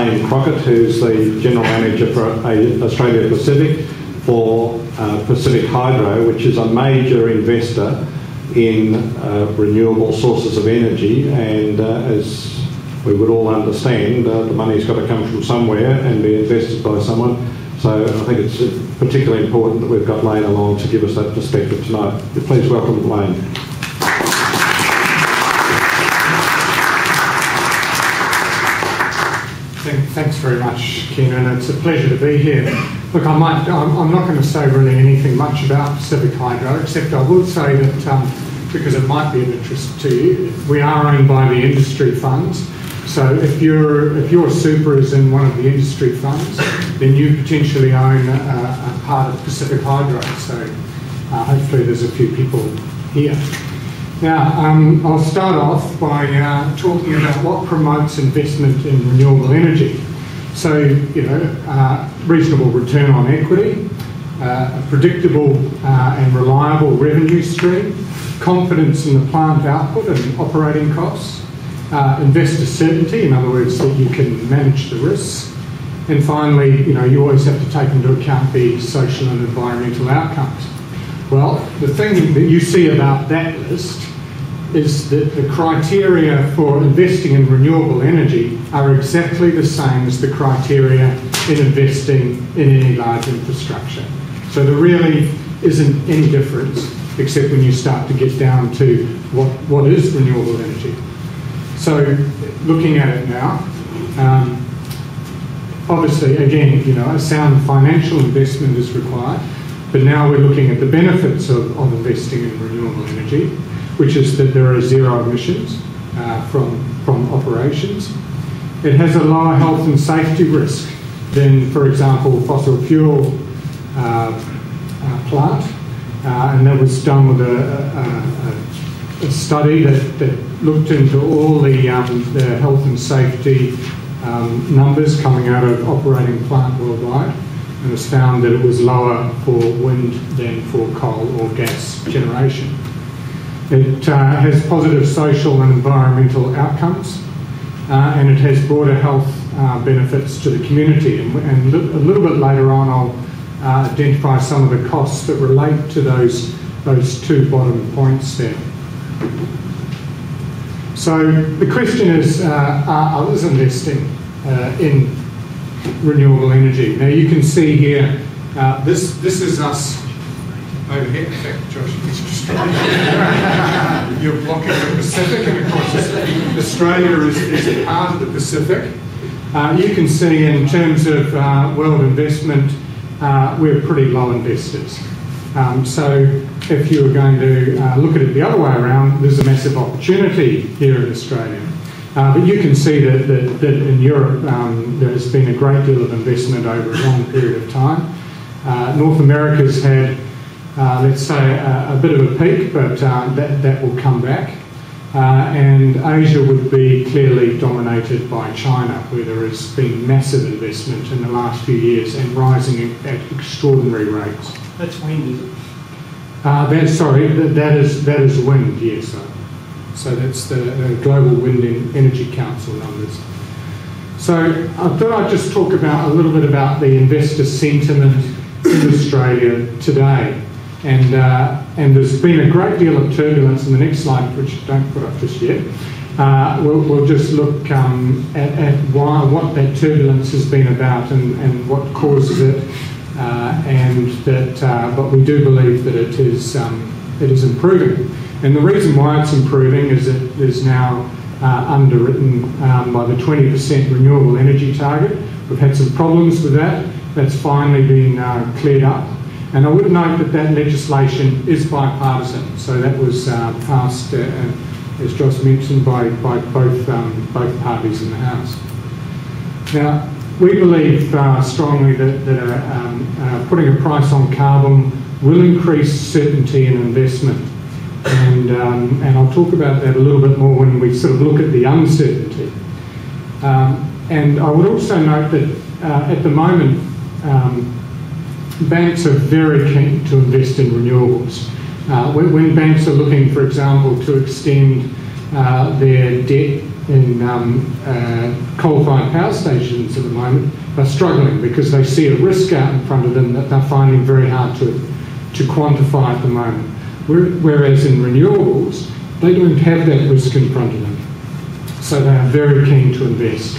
Lane Crockett, who's the General Manager for Australia Pacific for Pacific Hydro, which is a major investor in renewable sources of energy, and as we would all understand, the money's got to come from somewhere and be invested by someone. So I think it's particularly important that we've got Lane along to give us that perspective tonight. Please welcome Lane. Thanks very much, Keenan. It's a pleasure to be here. Look, I'm not going to say really anything much about Pacific Hydro, except I will say that, because it might be of interest to you, we are owned by the industry funds. So if your super is in one of the industry funds, then you potentially own a part of Pacific Hydro. So hopefully there's a few people here. Now, I'll start off by talking about what promotes investment in renewable energy. So, reasonable return on equity, a predictable and reliable revenue stream, confidence in the plant output and operating costs, investor certainty, in other words, that you can manage the risks, and finally, you always have to take into account the social and environmental outcomes. Well, the thing that you see about that list is that the criteria for investing in renewable energy are exactly the same as the criteria in investing in any large infrastructure. So there really isn't any difference, except when you start to get down to what is renewable energy. So looking at it now, obviously, again, a sound financial investment is required, but now we're looking at the benefits of investing in renewable energy, which is that there are zero emissions from operations. It has a lower health and safety risk than, for example, fossil fuel plant, and that was done with a study that looked into all the health and safety numbers coming out of operating plant worldwide, and was found that it was lower for wind than for coal or gas generation. It has positive social and environmental outcomes, and it has broader health benefits to the community. And a little bit later on, I'll identify some of the costs that relate to those two bottom points there. So the question is, are others investing in renewable energy? Now you can see here, this is us over here. In fact, Josh, you're blocking the Pacific, and of course Australia is part of the Pacific. You can see in terms of world investment, we're pretty low investors. So if you were going to look at it the other way around, there's a massive opportunity here in Australia. But you can see that in Europe there's been a great deal of investment over a long period of time. North America's had, let's say, a bit of a peak, but that will come back. And Asia would be clearly dominated by China, where there has been massive investment in the last few years and rising at extraordinary rates. That's wind, is it? That is wind, yes. So that's the Global Wind Energy Council numbers. So I thought I'd just talk a little bit about the investor sentiment in Australia today. And there's been a great deal of turbulence. In the next slide, which don't put up just yet, we'll just look at what that turbulence has been about and what causes it. But we do believe that it is improving. And the reason why it's improving is it is now underwritten by the 20% renewable energy target. We've had some problems with that. That's finally been cleared up. And I would note that legislation is bipartisan. So that was passed, as Josh mentioned, by both parties in the House. Now, we believe strongly that putting a price on carbon will increase certainty in investment, and I'll talk about that a little bit more when we sort of look at the uncertainty. And I would also note that at the moment, banks are very keen to invest in renewables. When banks are looking, for example, to extend their debt coal-fired power stations at the moment are struggling because they see a risk out in front of them that they're finding very hard to quantify at the moment. Whereas in renewables, they don't have that risk in front of them. So they are very keen to invest.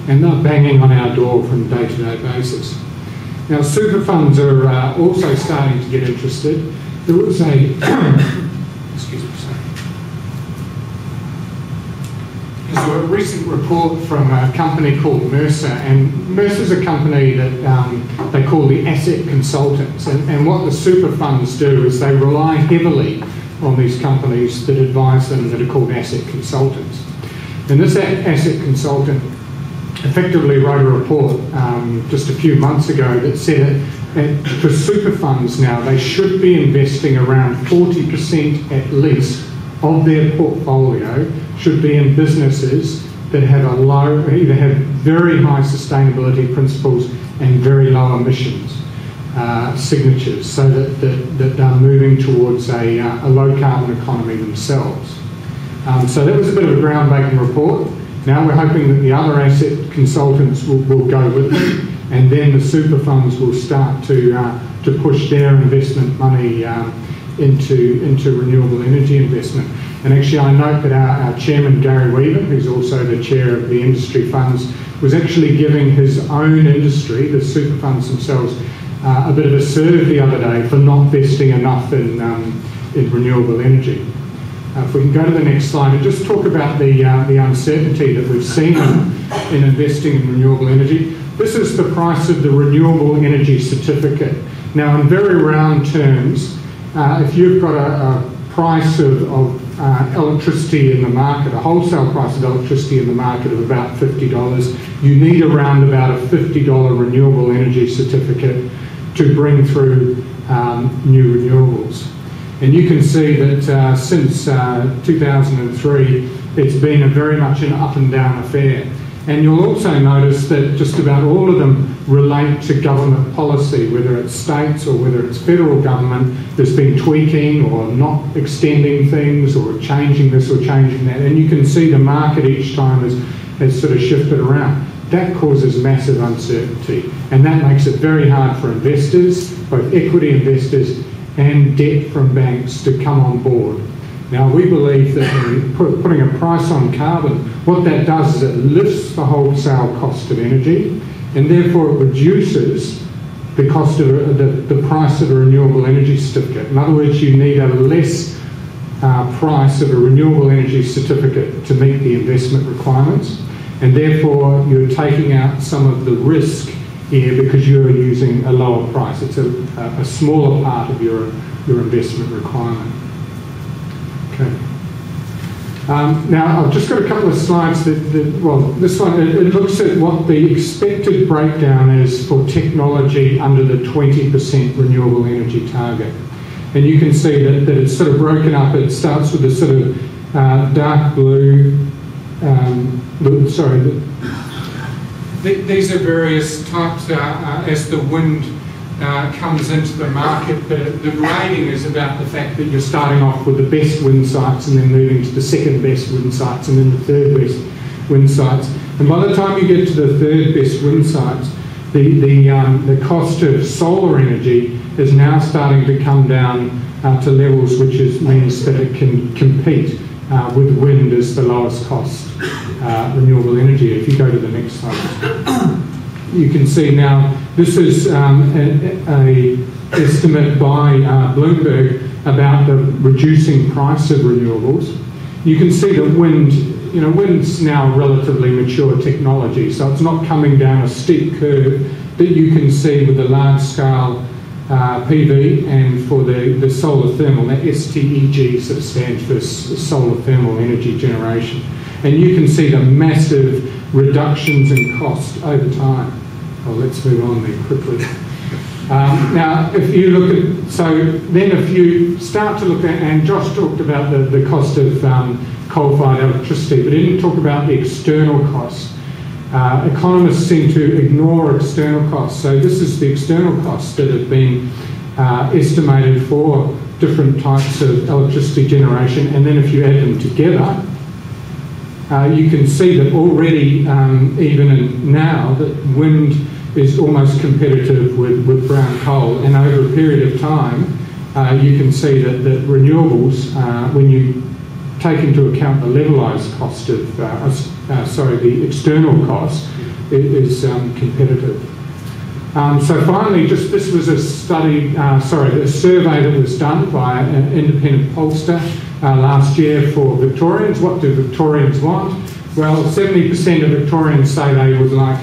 And they're banging on our door from a day-to-day basis. Now, super funds are also starting to get interested. There was a, excuse me, sorry. There's a recent report from a company called Mercer, and Mercer's a company that they call the asset consultants. And what the super funds do is they rely heavily on these companies that advise them that are called asset consultants. And this asset consultant effectively wrote a report just a few months ago that said that for super funds now, they should be investing around 40% at least of their portfolio should be in businesses that have a low, either have very high sustainability principles and very low emissions signatures, so that they're moving towards a low carbon economy themselves. So that was a bit of a groundbreaking report. Now we're hoping that the other asset consultants will go with them, and then the super funds will start to push their investment money into renewable energy investment. And actually I note that our chairman, Gary Weaver, who's also the chair of the industry funds, was actually giving his own industry, the super funds themselves, a bit of a serve the other day for not investing enough in renewable energy. If we can go to the next slide and just talk about the uncertainty that we've seen in investing in renewable energy. This is the price of the renewable energy certificate. Now, in very round terms, if you've got a price of electricity in the market, a wholesale price of electricity in the market of about $50, you need around about a $50 renewable energy certificate to bring through new renewables. And you can see that since 2003, it's been a very much an up and down affair. And you'll also notice that just about all of them relate to government policy, whether it's states or whether it's federal government. There's been tweaking or not extending things or changing this or changing that. And you can see the market each time has sort of shifted around. That causes massive uncertainty. And that makes it very hard for investors, both equity investors and debt from banks, to come on board. Now, we believe that putting a price on carbon, what that does is it lifts the wholesale cost of energy, and therefore it reduces the cost of the price of a renewable energy certificate. In other words, you need a less price of a renewable energy certificate to meet the investment requirements, and therefore you're taking out some of the risk here because you're using a lower price. It's a smaller part of your investment requirement. Okay. Now, I've just got a couple of slides well, this one, it looks at what the expected breakdown is for technology under the 20% renewable energy target. And you can see that it's sort of broken up. It starts with a sort of dark blue, these are various types as the wind comes into the market. The grading is about the fact that you're starting off with the best wind sites and then moving to the second best wind sites and then the third best wind sites. And by the time you get to the third best wind sites, the cost of solar energy is now starting to come down to levels which means that it can compete with wind as the lowest cost renewable energy. If you go to the next slide, you can see now this is an estimate by Bloomberg about the reducing price of renewables. You can see that wind's now relatively mature technology, so it's not coming down a steep curve that you can see with the large scale PV and for the solar thermal. That STEG sort of stands for solar thermal energy generation. And you can see the massive reductions in cost over time. Well, let's move on there quickly. Now, if you look at, if you start to look at, and Josh talked about the cost of coal-fired electricity, but he didn't talk about the external costs. Economists seem to ignore external costs. So this is the external costs that have been estimated for different types of electricity generation, and then if you add them together, you can see that already, even now, that wind is almost competitive with brown coal, and over a period of time, you can see that renewables, when you take into account the levelised cost of, the external cost, is competitive. So finally, this was a study, a survey that was done by an independent pollster last year for Victorians. What do Victorians want? Well, 70% of Victorians say they would like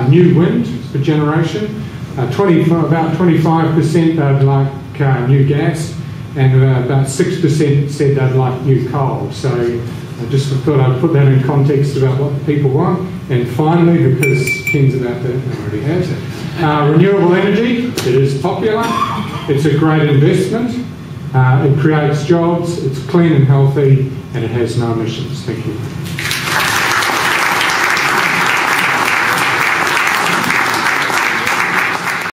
new wind for generation. About 25% they'd like new gas, and about 6% said they'd like new coal. So I just thought I'd put that in context about what people want. And finally, because Ken's about to, I already have, renewable energy, it is popular, it's a great investment, it creates jobs, it's clean and healthy, and it has no emissions. Thank you.